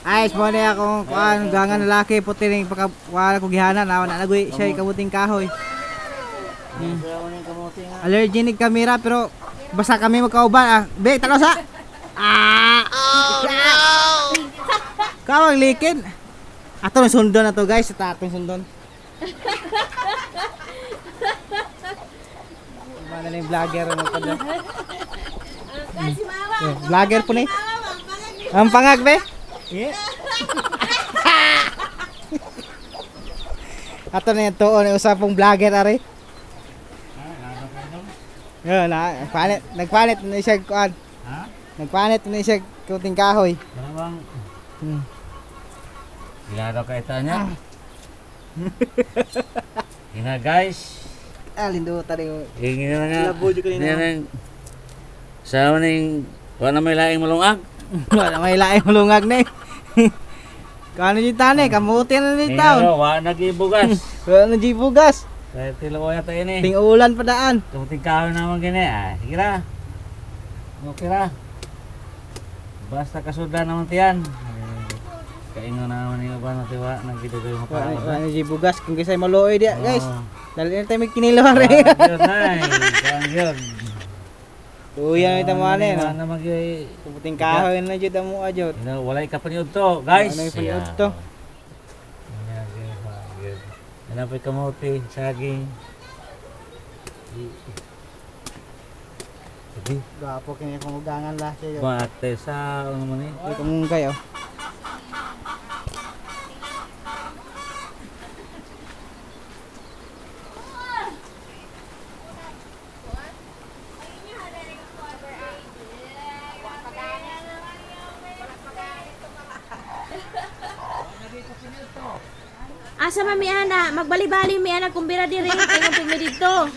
Ayos mo na akong kuan gangan lalaki puti ning pagkawala ko gihanan nawa na nagoy siya kamuting kahoy. Allergenic kamera pero basta kami magkauban ah. Be talo sa. Oh no. Kawang likin. Ato na sundon na to guys, ito atong sundon. Mana na yung vlogger ano pa dyan. Vlogger po na eh. Ang pangag be? Yeah. Ato na yung tuon, usapong vlogger ari. Yun, nagpalit na siya kuan. Ha? Nagpalit na siya kuting kahoy. Bang. Gila ka itanya. Ina guys. Lindo tadi. Ingin na nga. Labo jud kanina. Sa maning wala may laing malungag. Wala may laing malungag ni. Kano jud tani kamuti na ni taon. Wa nagibugas. Wala na gibugas. Kaya tilaw yata ini. Ting ulan pa daan. Kamuting kahoy naman gini ah. Sige ra. Okay ra. Basta kasudan naman tiyan. Kaingon naman yung iba na tiwa nang gidugoy mo pa. Wala na gibugas kung kisay maluoy dia guys. Dali na tayo magkinilo re. Yun ay. Yun. Tuyan ito mo ane no. Ano magi Puting kahoy na jud amo ajot. Walay ka paniud to, guys. Walay paniud to. Hanapay kamote, saging. Sige. Gapo kini kung ugangan lah siya. Mate sa ano man ni? Ito kamunggay oh. Asa man mi ana, magbali-bali mi ana kumbira diri, kay pimi dito.